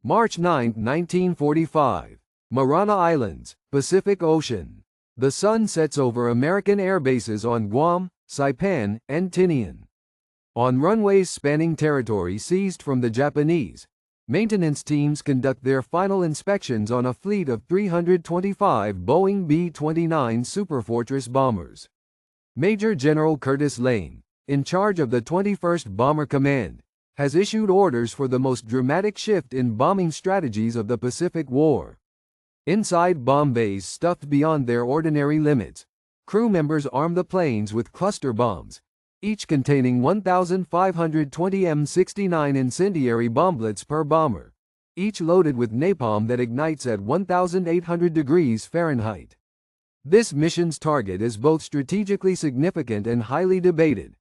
March 9, 1945. Mariana Islands, Pacific Ocean. The sun sets over American air bases on Guam, Saipan, and Tinian. On runways spanning territory seized from the Japanese, maintenance teams conduct their final inspections on a fleet of 325 Boeing B-29 Superfortress bombers. Major General Curtis LeMay, in charge of the 21st Bomber Command, has issued orders for the most dramatic shift in bombing strategies of the Pacific War. Inside bomb bays stuffed beyond their ordinary limits, crew members arm the planes with cluster bombs, each containing 1,520 M69 incendiary bomblets per bomber, each loaded with napalm that ignites at 1,800 degrees Fahrenheit. This mission's target is both strategically significant and highly debated: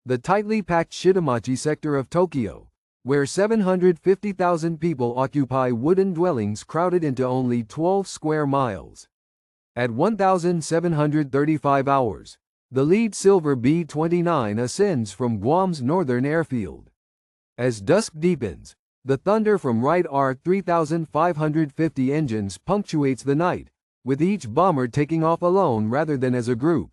the tightly packed Shitamachi sector of Tokyo, where 750,000 people occupy wooden dwellings crowded into only 12 square miles. At 1,735 hours, the lead silver B-29 ascends from Guam's northern airfield. As dusk deepens, the thunder from Wright R-3550 engines punctuates the night, with each bomber taking off alone rather than as a group.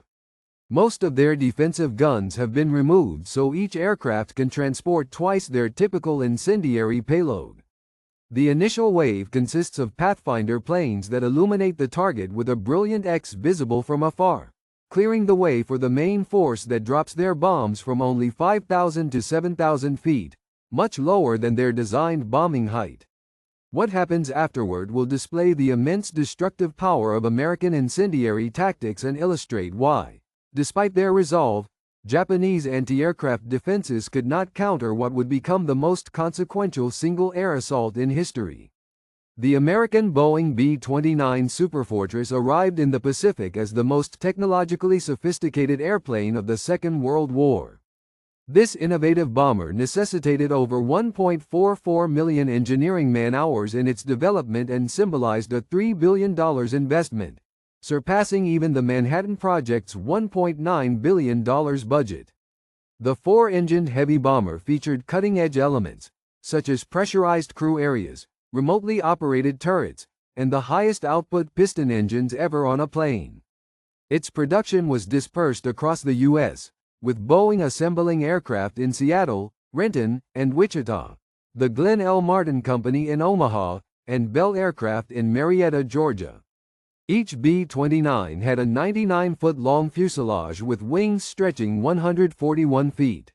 Most of their defensive guns have been removed so each aircraft can transport twice their typical incendiary payload. The initial wave consists of Pathfinder planes that illuminate the target with a brilliant X visible from afar, clearing the way for the main force that drops their bombs from only 5,000 to 7,000 feet, much lower than their designed bombing height. What happens afterward will display the immense destructive power of American incendiary tactics and illustrate why, despite their resolve, Japanese anti-aircraft defenses could not counter what would become the most consequential single air assault in history. The American Boeing B-29 Superfortress arrived in the Pacific as the most technologically sophisticated airplane of the Second World War. This innovative bomber necessitated over 1.44 million engineering man-hours in its development and symbolized a $3 billion investment, surpassing even the Manhattan Project's $1.9 billion budget. The four-engined heavy bomber featured cutting-edge elements, such as pressurized crew areas, remotely operated turrets, and the highest output piston engines ever on a plane. Its production was dispersed across the U.S., with Boeing assembling aircraft in Seattle, Renton, and Wichita, the Glenn L. Martin Company in Omaha, and Bell Aircraft in Marietta, Georgia. Each B-29 had a 99-foot-long fuselage with wings stretching 141 feet.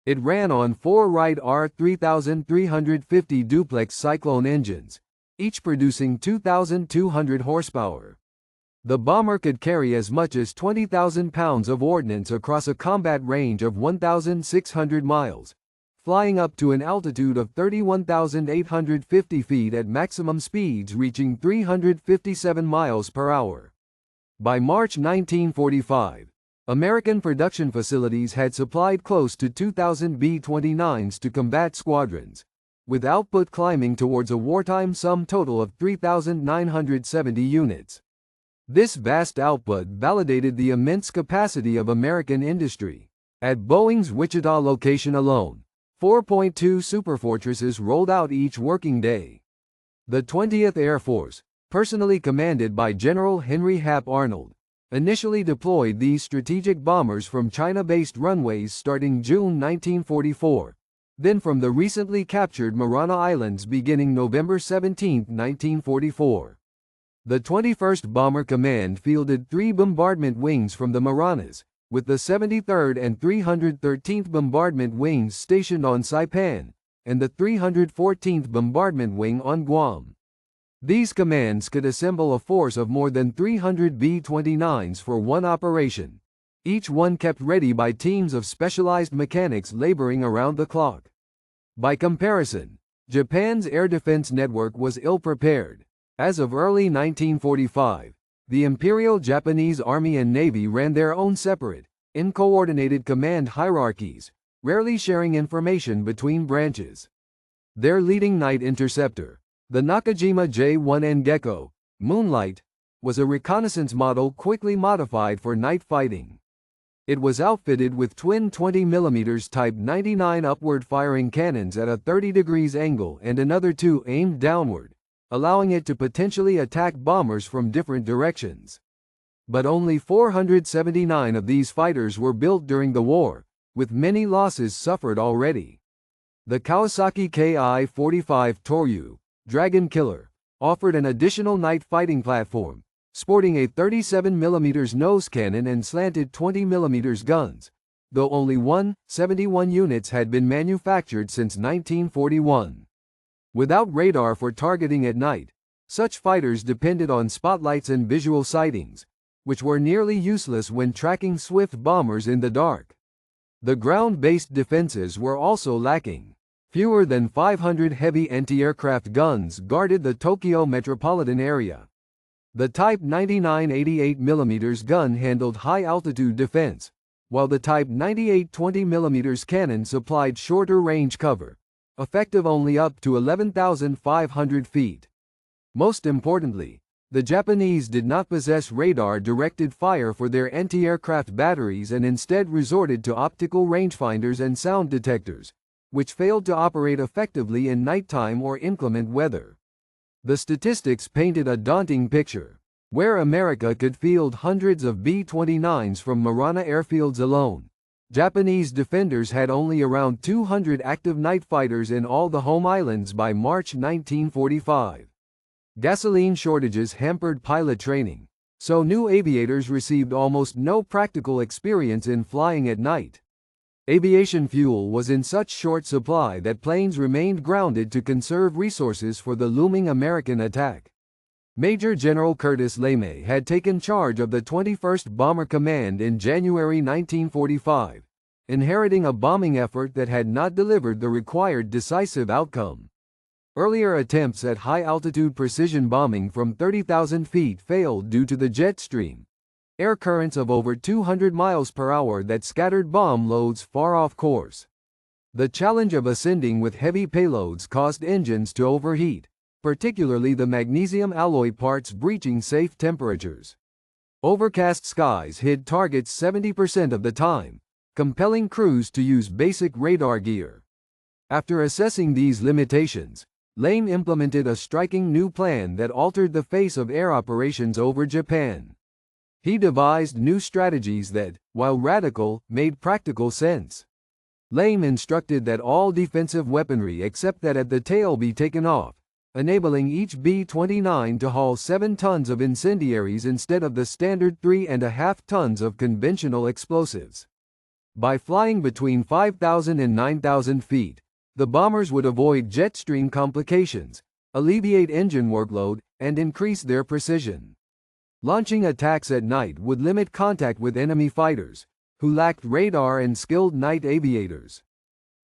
It ran on four Wright R-3350 duplex Cyclone engines, each producing 2,200 horsepower. The bomber could carry as much as 20,000 pounds of ordnance across a combat range of 1,600 miles, flying up to an altitude of 31,850 feet at maximum speeds reaching 357 miles per hour. By March 1945, American production facilities had supplied close to 2,000 B-29s to combat squadrons, with output climbing towards a wartime sum total of 3,970 units. This vast output validated the immense capacity of American industry. At Boeing's Wichita location alone, 4.2 Superfortresses rolled out each working day. The 20th Air Force, personally commanded by General Henry Hap Arnold, initially deployed these strategic bombers from China-based runways starting June 1944, then from the recently captured Mariana Islands beginning November 17, 1944. The 21st Bomber Command fielded 3 bombardment wings from the Marianas, with the 73rd and 313th Bombardment Wings stationed on Saipan, and the 314th Bombardment Wing on Guam. These commands could assemble a force of more than 300 B-29s for one operation, each one kept ready by teams of specialized mechanics laboring around the clock. By comparison, Japan's air defense network was ill-prepared. As of early 1945, the Imperial Japanese Army and Navy ran their own separate, uncoordinated command hierarchies, rarely sharing information between branches. Their leading night interceptor, the Nakajima J-1N Gecko, Moonlight, was a reconnaissance model quickly modified for night fighting. It was outfitted with twin 20mm Type 99 upward-firing cannons at a 30 degrees angle and another two aimed downward, allowing it to potentially attack bombers from different directions. But only 479 of these fighters were built during the war, with many losses suffered already. The Kawasaki Ki-45 Toryu, Dragon Killer, offered an additional night fighting platform, sporting a 37mm nose cannon and slanted 20mm guns, though only 71 units had been manufactured since 1941. Without radar for targeting at night, such fighters depended on spotlights and visual sightings, which were nearly useless when tracking swift bombers in the dark. The ground-based defenses were also lacking. Fewer than 500 heavy anti-aircraft guns guarded the Tokyo metropolitan area. The Type 99 88mm gun handled high-altitude defense, while the Type 98 20mm cannon supplied shorter-range cover, effective only up to 11,500 feet. Most importantly, the Japanese did not possess radar-directed fire for their anti-aircraft batteries and instead resorted to optical rangefinders and sound detectors, which failed to operate effectively in nighttime or inclement weather. The statistics painted a daunting picture, where America could field hundreds of B-29s from Marana airfields alone. Japanese defenders had only around 200 active night fighters in all the home islands by March 1945. Gasoline shortages hampered pilot training, so new aviators received almost no practical experience in flying at night. Aviation fuel was in such short supply that planes remained grounded to conserve resources for the looming American attack. Major General Curtis LeMay had taken charge of the 21st Bomber Command in January 1945, inheriting a bombing effort that had not delivered the required decisive outcome. Earlier attempts at high-altitude precision bombing from 30,000 feet failed due to the jet stream, air currents of over 200 miles per hour that scattered bomb loads far off course. The challenge of ascending with heavy payloads caused engines to overheat, particularly the magnesium alloy parts breaching safe temperatures. Overcast skies hid targets 70% of the time, compelling crews to use basic radar gear. After assessing these limitations, LeMay implemented a striking new plan that altered the face of air operations over Japan. He devised new strategies that, while radical, made practical sense. LeMay instructed that all defensive weaponry except that at the tail be taken off, enabling each B-29 to haul 7 tons of incendiaries instead of the standard 3.5 tons of conventional explosives. By flying between 5,000 and 9,000 feet, the bombers would avoid jet stream complications, alleviate engine workload, and increase their precision. Launching attacks at night would limit contact with enemy fighters, who lacked radar and skilled night aviators.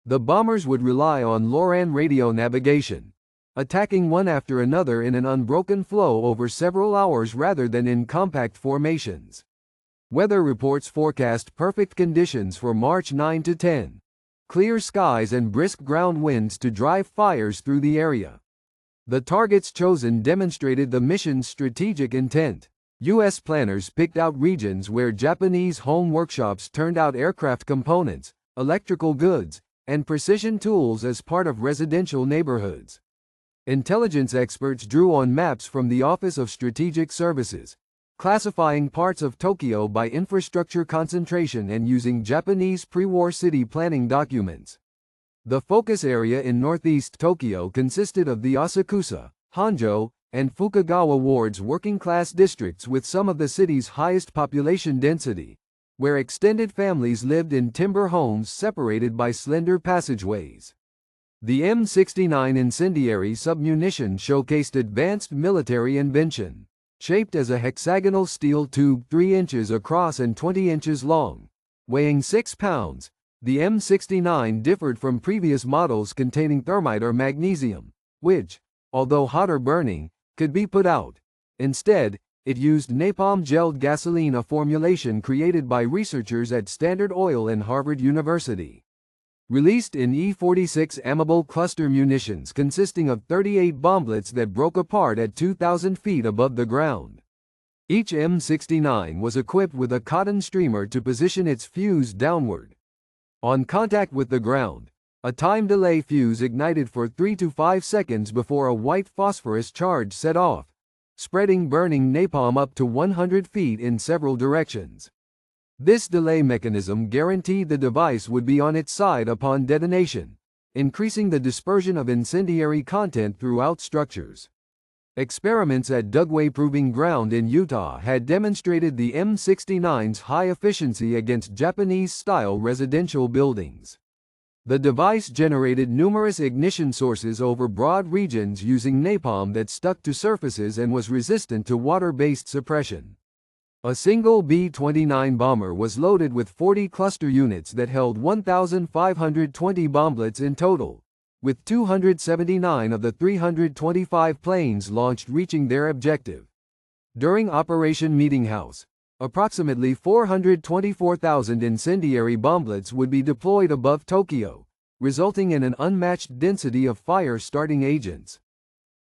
The bombers would rely on LORAN radio navigation, attacking one after another in an unbroken flow over several hours rather than in compact formations. Weather reports forecast perfect conditions for March 9 to 10. Clear skies and brisk ground winds to drive fires through the area. The targets chosen demonstrated the mission's strategic intent. U.S. planners picked out regions where Japanese home workshops turned out aircraft components, electrical goods, and precision tools as part of residential neighborhoods. Intelligence experts drew on maps from the Office of Strategic Services, classifying parts of Tokyo by infrastructure concentration and using Japanese pre-war city planning documents. The focus area in northeast Tokyo consisted of the Asakusa, Honjo, and Fukagawa wards, working-class districts with some of the city's highest population density, where extended families lived in timber homes separated by slender passageways. The M69 incendiary submunition showcased advanced military invention. Shaped as a hexagonal steel tube 3 inches across and 20 inches long, weighing 6 pounds, the M69 differed from previous models containing thermite or magnesium, which, although hot or burning, could be put out. Instead, it used napalm-gelled gasoline, a formulation created by researchers at Standard Oil and Harvard University. Released in E-46 ammo cluster munitions consisting of 38 bomblets that broke apart at 2,000 feet above the ground. Each M69 was equipped with a cotton streamer to position its fuse downward. On contact with the ground, a time delay fuse ignited for 3 to 5 seconds before a white phosphorus charge set off, spreading burning napalm up to 100 feet in several directions. This delay mechanism guaranteed the device would be on its side upon detonation, increasing the dispersion of incendiary content throughout structures. Experiments at Dugway Proving Ground in Utah had demonstrated the M69's high efficiency against Japanese-style residential buildings. The device generated numerous ignition sources over broad regions using napalm that stuck to surfaces and was resistant to water-based suppression. A single B-29 bomber was loaded with 40 cluster units that held 1,520 bomblets in total, with 279 of the 325 planes launched reaching their objective. During Operation Meetinghouse, approximately 424,000 incendiary bomblets would be deployed above Tokyo, resulting in an unmatched density of fire-starting agents.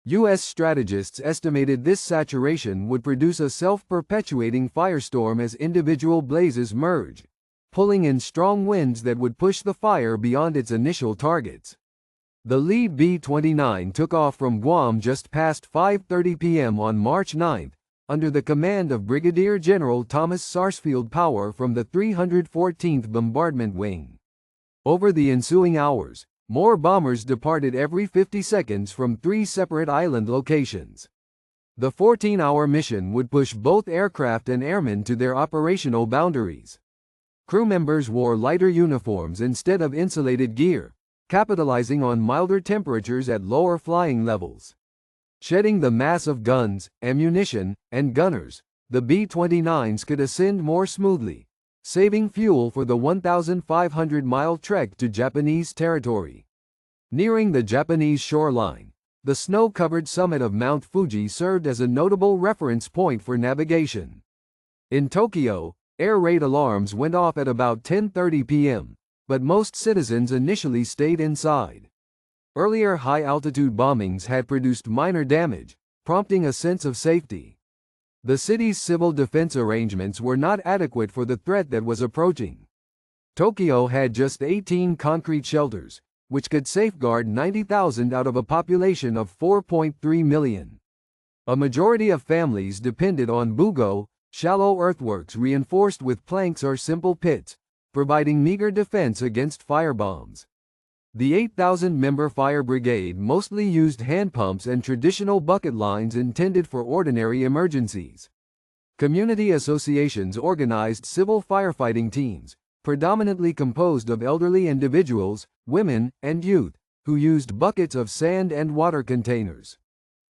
U.S. strategists estimated this saturation would produce a self-perpetuating firestorm as individual blazes merge, pulling in strong winds that would push the fire beyond its initial targets. The lead B-29 took off from Guam just past 5:30 p.m. on March 9, under the command of Brigadier General Thomas Sarsfield Power from the 314th Bombardment Wing. Over the ensuing hours, more bombers departed every 50 seconds from 3 separate island locations. The 14-hour mission would push both aircraft and airmen to their operational boundaries. Crew members wore lighter uniforms instead of insulated gear, capitalizing on milder temperatures at lower flying levels. Shedding the mass of guns, ammunition, and gunners, the B-29s could ascend more smoothly, saving fuel for the 1,500-mile trek to Japanese territory. Nearing the Japanese shoreline, the snow-covered summit of Mount Fuji served as a notable reference point for navigation. In Tokyo, air raid alarms went off at about 10:30 p.m., but most citizens initially stayed inside. Earlier high-altitude bombings had produced minor damage, prompting a sense of safety. The city's civil defense arrangements were not adequate for the threat that was approaching. Tokyo had just 18 concrete shelters, which could safeguard 90,000 out of a population of 4.3 million. A majority of families depended on bugo, shallow earthworks reinforced with planks or simple pits, providing meager defense against firebombs. The 8,000-member fire brigade mostly used hand pumps and traditional bucket lines intended for ordinary emergencies. Community associations organized civil firefighting teams, predominantly composed of elderly individuals, women, and youth, who used buckets of sand and water containers.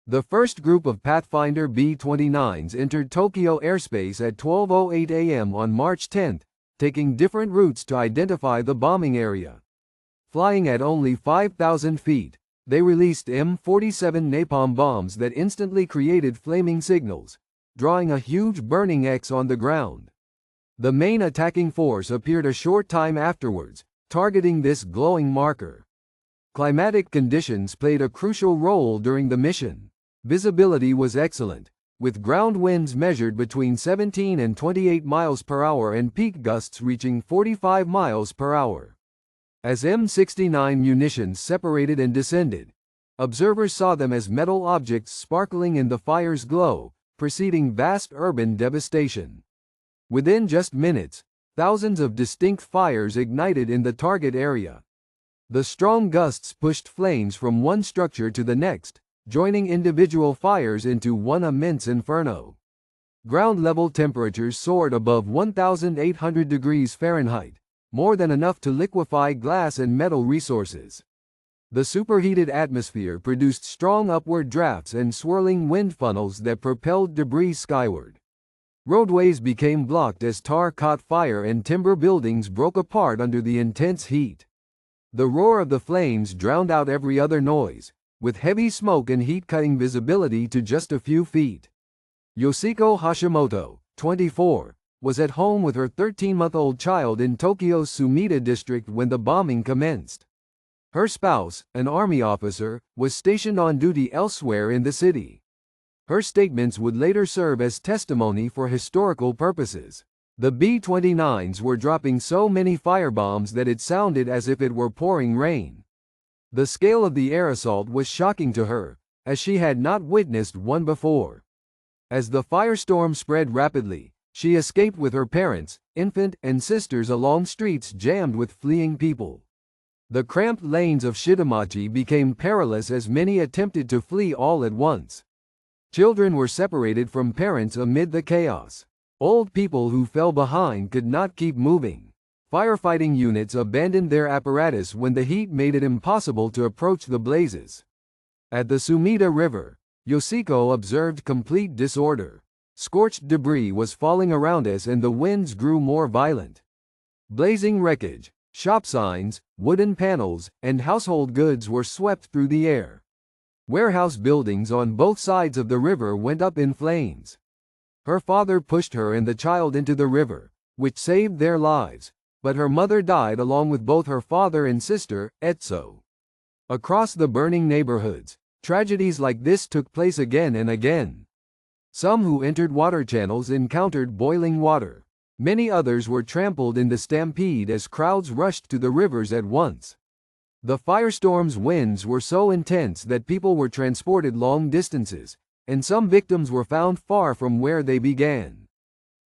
The first group of Pathfinder B-29s entered Tokyo airspace at 12:08 a.m. on March 10, taking different routes to identify the bombing area. Flying at only 5,000 feet, they released M47 napalm bombs that instantly created flaming signals, drawing a huge burning X on the ground. The main attacking force appeared a short time afterwards, targeting this glowing marker. Climatic conditions played a crucial role during the mission. Visibility was excellent, with ground winds measured between 17 and 28 miles per hour and peak gusts reaching 45 miles per hour. As M69 munitions separated and descended, observers saw them as metal objects sparkling in the fire's glow, preceding vast urban devastation. Within just minutes, thousands of distinct fires ignited in the target area. The strong gusts pushed flames from one structure to the next, joining individual fires into one immense inferno. Ground-level temperatures soared above 1,800 degrees Fahrenheit, more than enough to liquefy glass and metal resources. The superheated atmosphere produced strong upward drafts and swirling wind funnels that propelled debris skyward. Roadways became blocked as tar caught fire and timber buildings broke apart under the intense heat. The roar of the flames drowned out every other noise, with heavy smoke and heat cutting visibility to just a few feet. Yoshiko Hashimoto, 24, was at home with her 13-month-old child in Tokyo's Sumida district when the bombing commenced. Her spouse, an army officer, was stationed on duty elsewhere in the city. Her statements would later serve as testimony for historical purposes. The B-29s were dropping so many firebombs that it sounded as if it were pouring rain. The scale of the air assault was shocking to her, as she had not witnessed one before. As the firestorm spread rapidly, she escaped with her parents, infant, and sisters along streets jammed with fleeing people. The cramped lanes of Shitamachi became perilous as many attempted to flee all at once. Children were separated from parents amid the chaos. Old people who fell behind could not keep moving. Firefighting units abandoned their apparatus when the heat made it impossible to approach the blazes. At the Sumida River, Yoshiko observed complete disorder. Scorched debris was falling around us and the winds grew more violent. Blazing wreckage, shop signs, wooden panels, and household goods were swept through the air. Warehouse buildings on both sides of the river went up in flames. Her father pushed her and the child into the river, which saved their lives, but her mother died along with both her father and sister, Etso. Across the burning neighborhoods, tragedies like this took place again and again. Some who entered water channels encountered boiling water. Many others were trampled in the stampede as crowds rushed to the rivers at once. The firestorm's winds were so intense that people were transported long distances, and some victims were found far from where they began.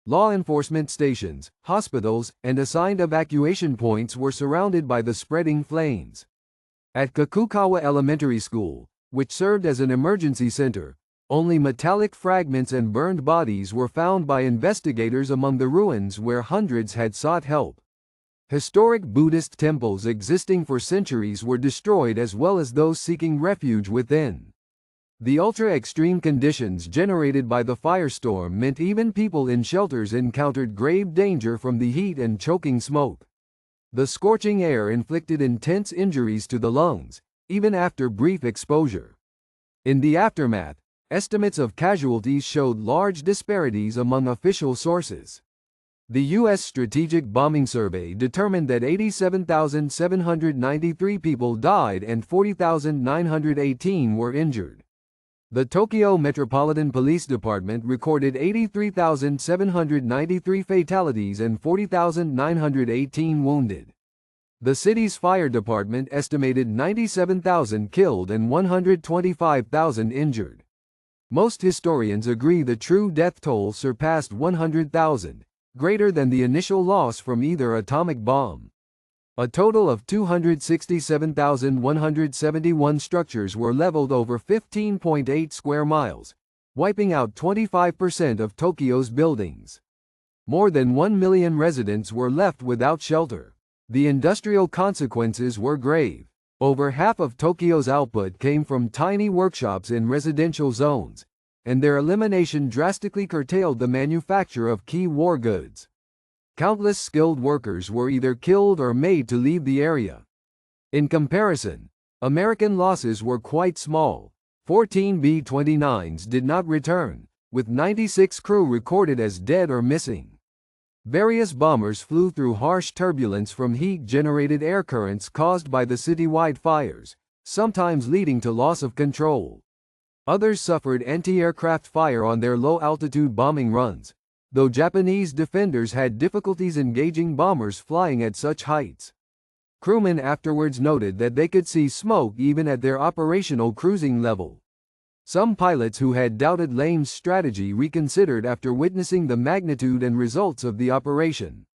Law enforcement stations, hospitals, and assigned evacuation points were surrounded by the spreading flames. At Kakukawa Elementary School, which served as an emergency center, only metallic fragments and burned bodies were found by investigators among the ruins where hundreds had sought help. Historic Buddhist temples existing for centuries were destroyed as well as those seeking refuge within. The ultra-extreme conditions generated by the firestorm meant even people in shelters encountered grave danger from the heat and choking smoke. The scorching air inflicted intense injuries to the lungs, even after brief exposure. In the aftermath, estimates of casualties showed large disparities among official sources. The U.S. Strategic Bombing Survey determined that 87,793 people died and 40,918 were injured. The Tokyo Metropolitan Police Department recorded 83,793 fatalities and 40,918 wounded. The city's fire department estimated 97,000 killed and 125,000 injured. Most historians agree the true death toll surpassed 100,000, greater than the initial loss from either atomic bomb. A total of 267,171 structures were leveled over 15.8 square miles, wiping out 25% of Tokyo's buildings. More than 1 million residents were left without shelter. The industrial consequences were grave. Over half of Tokyo's output came from tiny workshops in residential zones, and their elimination drastically curtailed the manufacture of key war goods. Countless skilled workers were either killed or made to leave the area. In comparison, American losses were quite small. 14 B-29s did not return, with 96 crew recorded as dead or missing. Various bombers flew through harsh turbulence from heat-generated air currents caused by the citywide fires, sometimes leading to loss of control. Others suffered anti-aircraft fire on their low-altitude bombing runs, though Japanese defenders had difficulties engaging bombers flying at such heights. Crewmen afterwards noted that they could see smoke even at their operational cruising level. Some pilots who had doubted Lame's strategy reconsidered after witnessing the magnitude and results of the operation.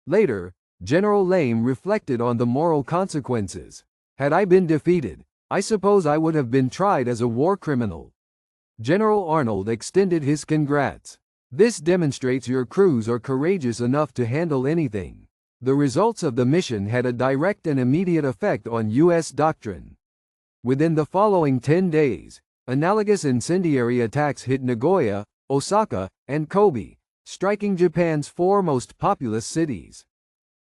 Later, General Lame reflected on the moral consequences. "Had I been defeated, I suppose I would have been tried as a war criminal." General Arnold extended his congrats. "This demonstrates your crews are courageous enough to handle anything." The results of the mission had a direct and immediate effect on U.S. doctrine. Within the following 10 days, analogous incendiary attacks hit Nagoya, Osaka, and Kobe, striking Japan's four most populous cities.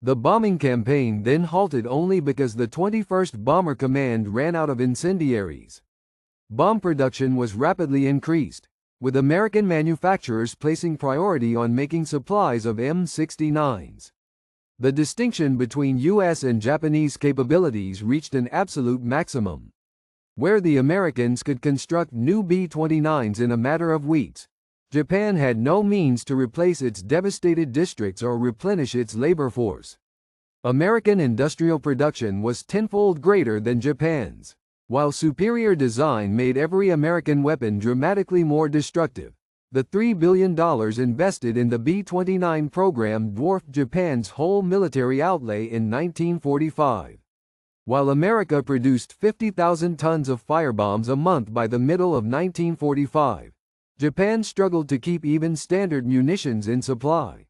The bombing campaign then halted only because the 21st Bomber Command ran out of incendiaries. Bomb production was rapidly increased, with American manufacturers placing priority on making supplies of M69s. The distinction between U.S. and Japanese capabilities reached an absolute maximum. Where the Americans could construct new B-29s in a matter of weeks, Japan had no means to replace its devastated districts or replenish its labor force. American industrial production was tenfold greater than Japan's. While superior design made every American weapon dramatically more destructive, the $3 billion invested in the B-29 program dwarfed Japan's whole military outlay in 1945. While America produced 50,000 tons of firebombs a month by the middle of 1945, Japan struggled to keep even standard munitions in supply.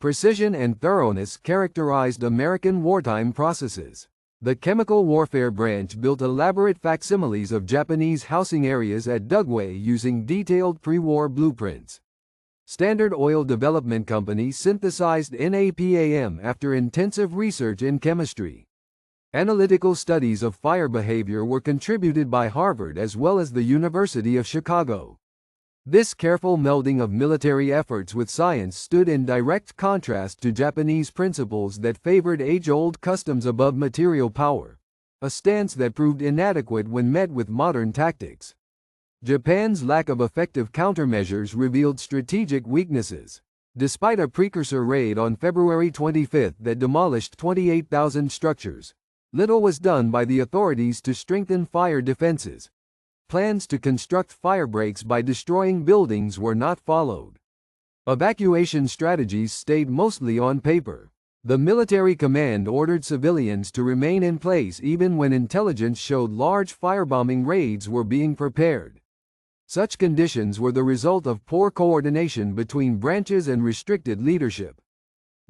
Precision and thoroughness characterized American wartime processes. The chemical warfare branch built elaborate facsimiles of Japanese housing areas at Dugway using detailed pre-war blueprints. Standard Oil Development Company synthesized napalm after intensive research in chemistry. Analytical studies of fire behavior were contributed by Harvard as well as the University of Chicago. This careful melding of military efforts with science stood in direct contrast to Japanese principles that favored age-old customs above material power, a stance that proved inadequate when met with modern tactics. Japan's lack of effective countermeasures revealed strategic weaknesses. Despite a precursor raid on February 25 that demolished 28,000 structures, little was done by the authorities to strengthen fire defenses. Plans to construct firebreaks by destroying buildings were not followed. Evacuation strategies stayed mostly on paper. The military command ordered civilians to remain in place even when intelligence showed large firebombing raids were being prepared. Such conditions were the result of poor coordination between branches and restricted leadership.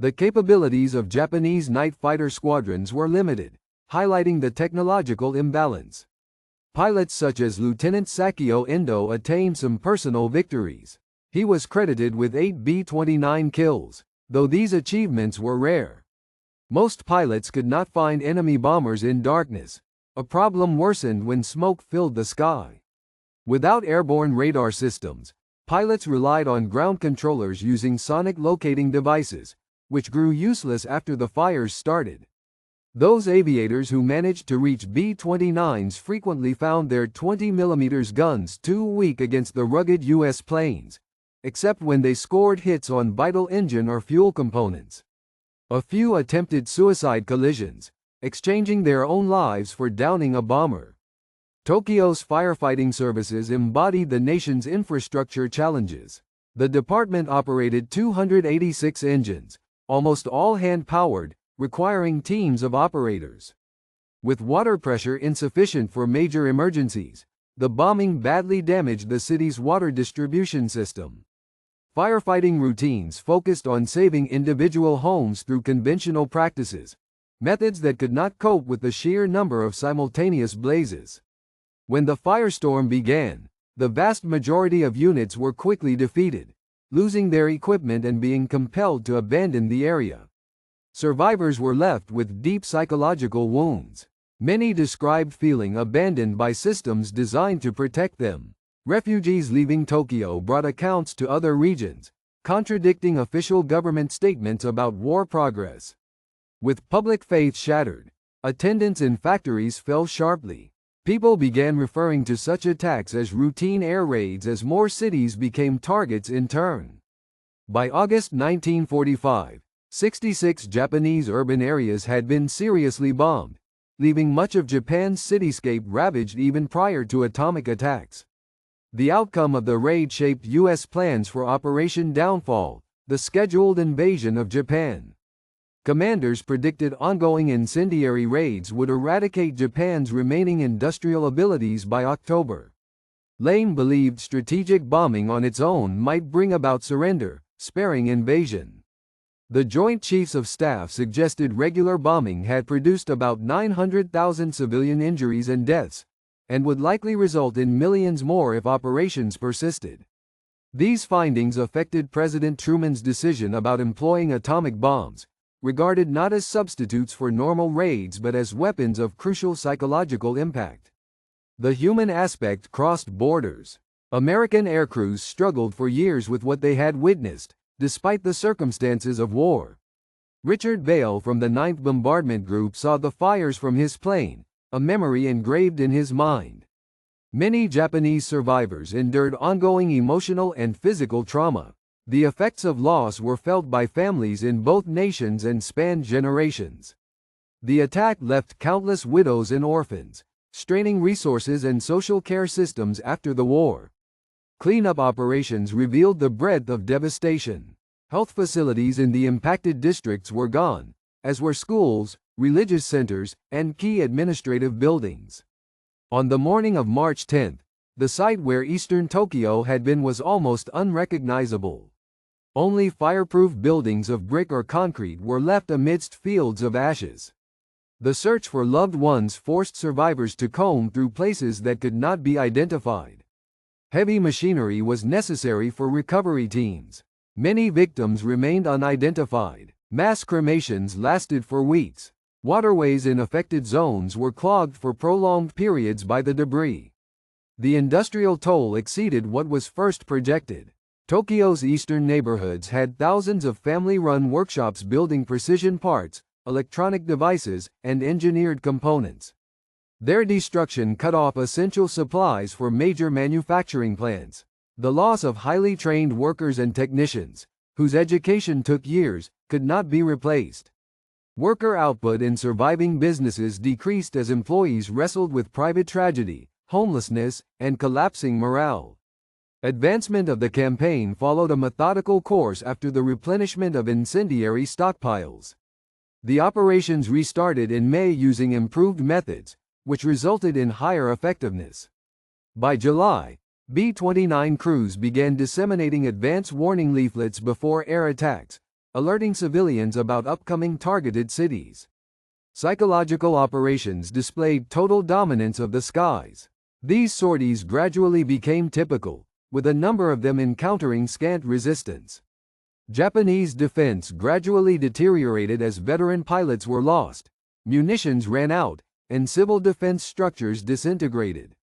The capabilities of Japanese night fighter squadrons were limited, highlighting the technological imbalance. Pilots such as Lieutenant Sakio Endo attained some personal victories. He was credited with 8 B-29 kills, though these achievements were rare. Most pilots could not find enemy bombers in darkness, a problem worsened when smoke filled the sky. Without airborne radar systems, pilots relied on ground controllers using sonic locating devices, which grew useless after the fires started. Those aviators who managed to reach B-29s frequently found their 20mm guns too weak against the rugged U.S. planes, except when they scored hits on vital engine or fuel components. A few attempted suicide collisions, exchanging their own lives for downing a bomber. Tokyo's firefighting services embodied the nation's infrastructure challenges. The department operated 286 engines, almost all hand-powered, requiring teams of operators. With water pressure insufficient for major emergencies, the bombing badly damaged the city's water distribution system. Firefighting routines focused on saving individual homes through conventional practices, methods that could not cope with the sheer number of simultaneous blazes. When the firestorm began, the vast majority of units were quickly defeated, losing their equipment and being compelled to abandon the area. Survivors were left with deep psychological wounds. Many described feeling abandoned by systems designed to protect them. Refugees leaving Tokyo brought accounts to other regions, contradicting official government statements about war progress. With public faith shattered, attendance in factories fell sharply. People began referring to such attacks as routine air raids as more cities became targets in turn. By August 1945, 66 Japanese urban areas had been seriously bombed, leaving much of Japan's cityscape ravaged even prior to atomic attacks. The outcome of the raid shaped U.S. plans for Operation Downfall, the scheduled invasion of Japan. Commanders predicted ongoing incendiary raids would eradicate Japan's remaining industrial abilities by October. Lane believed strategic bombing on its own might bring about surrender, sparing invasion. The Joint Chiefs of Staff suggested regular bombing had produced about 900,000 civilian injuries and deaths, and would likely result in millions more if operations persisted. These findings affected President Truman's decision about employing atomic bombs, regarded not as substitutes for normal raids but as weapons of crucial psychological impact. The human aspect crossed borders. American aircrews struggled for years with what they had witnessed, despite the circumstances of war. Richard Vail from the 9th Bombardment Group saw the fires from his plane, a memory engraved in his mind. Many Japanese survivors endured ongoing emotional and physical trauma. The effects of loss were felt by families in both nations and spanned generations. The attack left countless widows and orphans, straining resources and social care systems after the war. Cleanup operations revealed the breadth of devastation. Health facilities in the impacted districts were gone, as were schools, religious centers, and key administrative buildings. On the morning of March 10, the site where eastern Tokyo had been was almost unrecognizable. Only fireproof buildings of brick or concrete were left amidst fields of ashes. The search for loved ones forced survivors to comb through places that could not be identified. Heavy machinery was necessary for recovery teams. Many victims remained unidentified. Mass cremations lasted for weeks. Waterways in affected zones were clogged for prolonged periods by the debris. The industrial toll exceeded what was first projected. Tokyo's eastern neighborhoods had thousands of family-run workshops building precision parts, electronic devices, and engineered components. Their destruction cut off essential supplies for major manufacturing plants. The loss of highly trained workers and technicians, whose education took years, could not be replaced. Worker output in surviving businesses decreased as employees wrestled with private tragedy, homelessness, and collapsing morale. Advancement of the campaign followed a methodical course after the replenishment of incendiary stockpiles. The operations restarted in May using improved methods, which resulted in higher effectiveness. By July, B-29 crews began disseminating advance warning leaflets before air attacks, alerting civilians about upcoming targeted cities. Psychological operations displayed total dominance of the skies. These sorties gradually became typical, with a number of them encountering scant resistance. Japanese defense gradually deteriorated as veteran pilots were lost, munitions ran out, and civil defense structures disintegrated.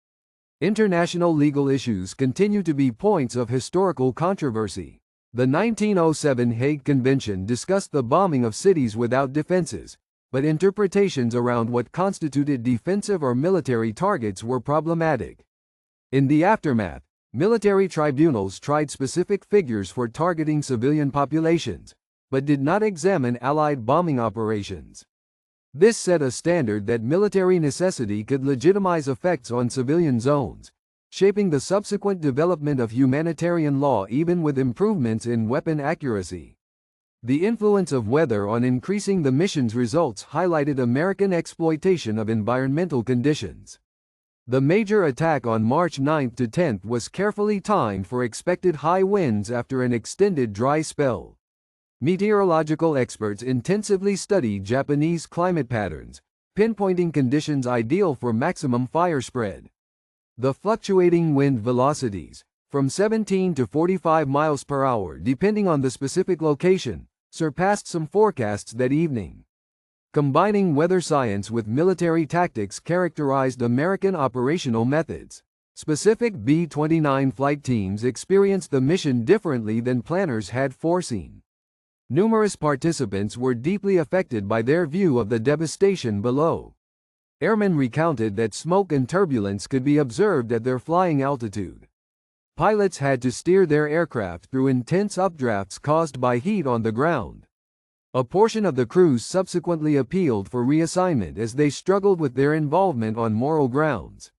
International legal issues continue to be points of historical controversy. The 1907 Hague Convention discussed the bombing of cities without defenses, but interpretations around what constituted defensive or military targets were problematic. In the aftermath, military tribunals tried specific figures for targeting civilian populations, but did not examine Allied bombing operations. This set a standard that military necessity could legitimize effects on civilian zones, shaping the subsequent development of humanitarian law even with improvements in weapon accuracy. The influence of weather on increasing the mission's results highlighted American exploitation of environmental conditions. The major attack on March 9 to 10 was carefully timed for expected high winds after an extended dry spell. Meteorological experts intensively studied Japanese climate patterns, pinpointing conditions ideal for maximum fire spread. The fluctuating wind velocities, from 17 to 45 miles per hour depending on the specific location, surpassed some forecasts that evening. Combining weather science with military tactics characterized American operational methods. Specific B-29 flight teams experienced the mission differently than planners had foreseen. Numerous participants were deeply affected by their view of the devastation below. Airmen recounted that smoke and turbulence could be observed at their flying altitude. Pilots had to steer their aircraft through intense updrafts caused by heat on the ground. A portion of the crews subsequently appealed for reassignment as they struggled with their involvement on moral grounds.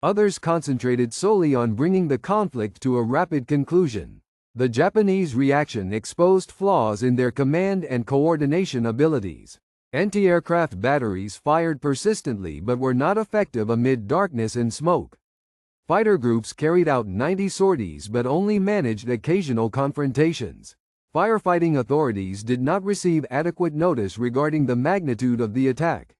Others concentrated solely on bringing the conflict to a rapid conclusion. The Japanese reaction exposed flaws in their command and coordination abilities. Anti-aircraft batteries fired persistently but were not effective amid darkness and smoke. Fighter groups carried out 90 sorties but only managed occasional confrontations. Firefighting authorities did not receive adequate notice regarding the magnitude of the attack.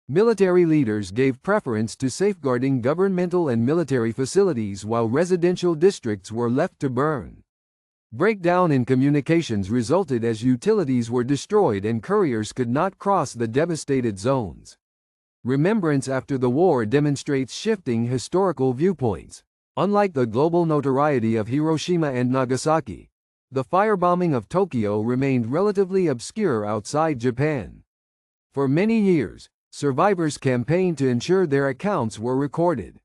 Military leaders gave preference to safeguarding governmental and military facilities while residential districts were left to burn. Breakdown in communications resulted as utilities were destroyed and couriers could not cross the devastated zones. Remembrance after the war demonstrates shifting historical viewpoints. Unlike the global notoriety of Hiroshima and Nagasaki, the firebombing of Tokyo remained relatively obscure outside Japan. For many years, survivors campaigned to ensure their accounts were recorded.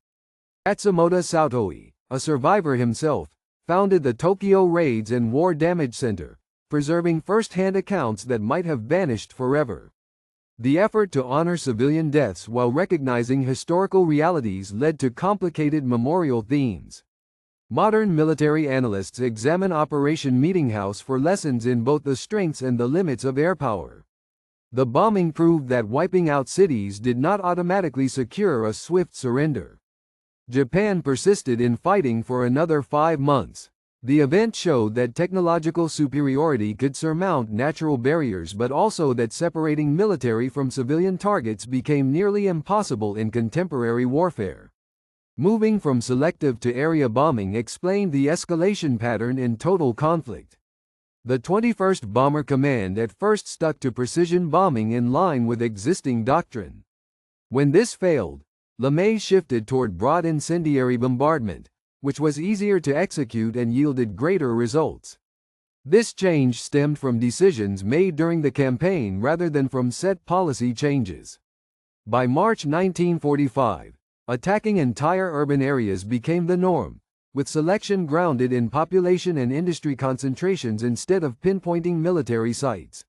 Matsumoto Saotoi, a survivor himself, founded the Tokyo Raids and War Damage Center, preserving first-hand accounts that might have vanished forever. The effort to honor civilian deaths while recognizing historical realities led to complicated memorial themes. Modern military analysts examine Operation Meetinghouse for lessons in both the strengths and the limits of air power. The bombing proved that wiping out cities did not automatically secure a swift surrender. Japan persisted in fighting for another 5 months. The event showed that technological superiority could surmount natural barriers, but also that separating military from civilian targets became nearly impossible in contemporary warfare. Moving from selective to area bombing explained the escalation pattern in total conflict. The 21st Bomber Command at first stuck to precision bombing in line with existing doctrine. When this failed, LeMay shifted toward broad incendiary bombardment, which was easier to execute and yielded greater results. This change stemmed from decisions made during the campaign rather than from set policy changes. By March 1945, attacking entire urban areas became the norm, with selection grounded in population and industry concentrations instead of pinpointing military sites.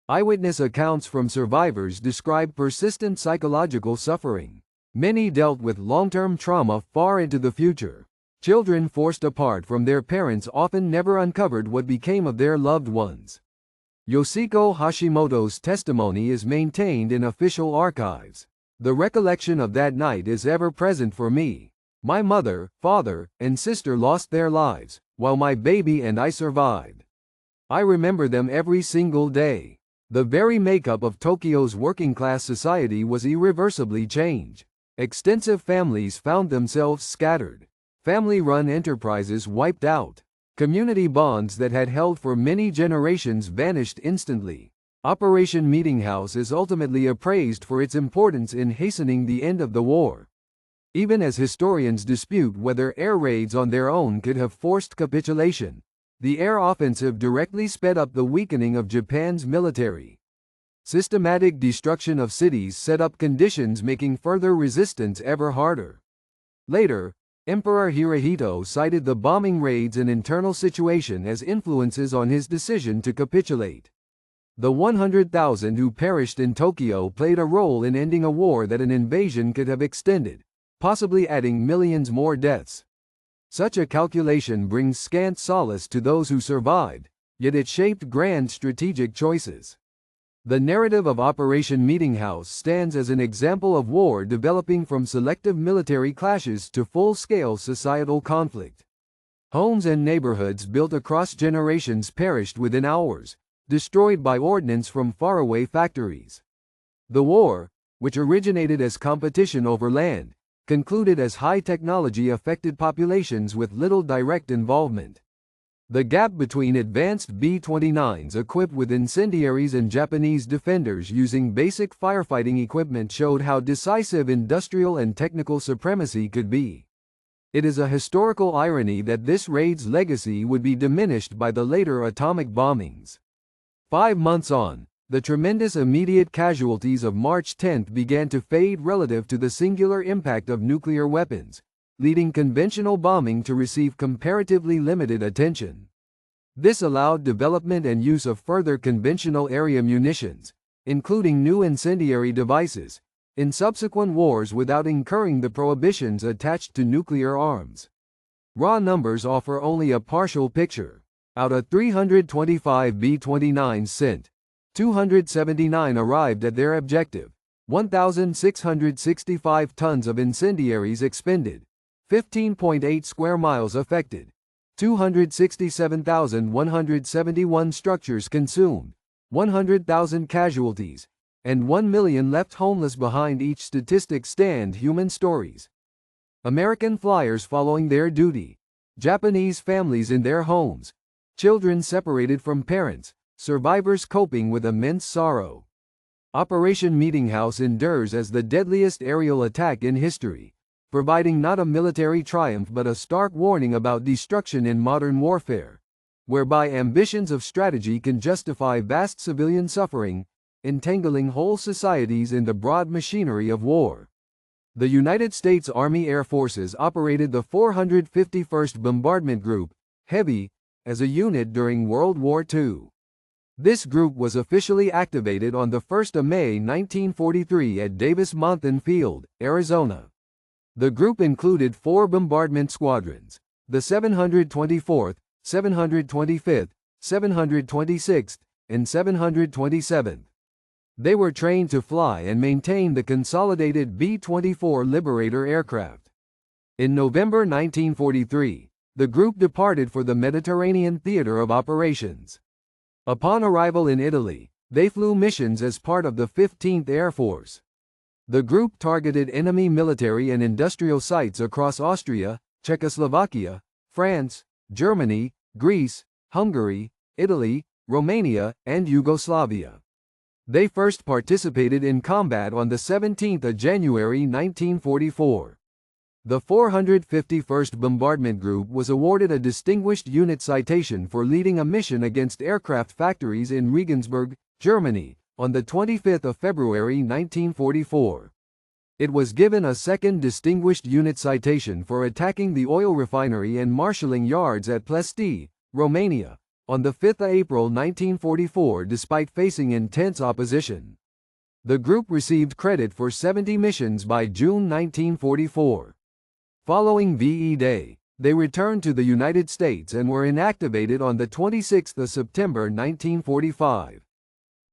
Eyewitness accounts from survivors describe persistent psychological suffering. Many dealt with long-term trauma far into the future. Children forced apart from their parents often never uncovered what became of their loved ones. Yoshiko Hashimoto's testimony is maintained in official archives. The recollection of that night is ever present for me. My mother, father, and sister lost their lives, while my baby and I survived. I remember them every single day. The very makeup of Tokyo's working-class society was irreversibly changed. Extensive families found themselves scattered. Family-run enterprises wiped out. Community bonds that had held for many generations vanished instantly. Operation Meetinghouse is ultimately appraised for its importance in hastening the end of the war. Even as historians dispute whether air raids on their own could have forced capitulation, the air offensive directly sped up the weakening of Japan's military. Systematic destruction of cities set up conditions making further resistance ever harder. Later, Emperor Hirohito cited the bombing raids and internal situation as influences on his decision to capitulate. The 100,000 who perished in Tokyo played a role in ending a war that an invasion could have extended, possibly adding millions more deaths. Such a calculation brings scant solace to those who survived, yet it shaped grand strategic choices. The narrative of Operation Meetinghouse stands as an example of war developing from selective military clashes to full-scale societal conflict. Homes and neighborhoods built across generations perished within hours, destroyed by ordnance from faraway factories. The war, which originated as competition over land, concluded as high technology affected populations with little direct involvement. The gap between advanced B-29s equipped with incendiaries and Japanese defenders using basic firefighting equipment showed how decisive industrial and technical supremacy could be. It is a historical irony that this raid's legacy would be diminished by the later atomic bombings. 5 months on, the tremendous immediate casualties of March 10 began to fade relative to the singular impact of nuclear weapons, leading conventional bombing to receive comparatively limited attention. This allowed development and use of further conventional area munitions, including new incendiary devices, in subsequent wars without incurring the prohibitions attached to nuclear arms. Raw numbers offer only a partial picture. Out of 325 B-29s sent, 279 arrived at their objective, 1,665 tons of incendiaries expended, 15.8 square miles affected, 267,171 structures consumed, 100,000 casualties, and 1 million left homeless behind. Each statistic stand human stories. American flyers following their duty, Japanese families in their homes, children separated from parents, survivors coping with immense sorrow. Operation Meetinghouse endures as the deadliest aerial attack in history, providing not a military triumph but a stark warning about destruction in modern warfare, whereby ambitions of strategy can justify vast civilian suffering, entangling whole societies in the broad machinery of war. The United States Army Air Forces operated the 451st Bombardment Group, Heavy, as a unit during World War II. This group was officially activated on 1 May 1943 at Davis-Monthan Field, Arizona. The group included 4 bombardment squadrons, the 724th, 725th, 726th, and 727th. They were trained to fly and maintain the consolidated B-24 Liberator aircraft. In November 1943, the group departed for the Mediterranean theater of operations. Upon arrival in Italy, they flew missions as part of the 15th Air Force. The group targeted enemy military and industrial sites across Austria, Czechoslovakia, France, Germany, Greece, Hungary, Italy, Romania, and Yugoslavia. They first participated in combat on 17 January 1944. The 451st Bombardment Group was awarded a Distinguished Unit Citation for leading a mission against aircraft factories in Regensburg, Germany, on 25 February 1944. It was given a second Distinguished Unit Citation for attacking the oil refinery and marshalling yards at Plesti, Romania, on 5 April 1944 despite facing intense opposition. The group received credit for 70 missions by June 1944. Following VE Day, they returned to the United States and were inactivated on 26 September 1945.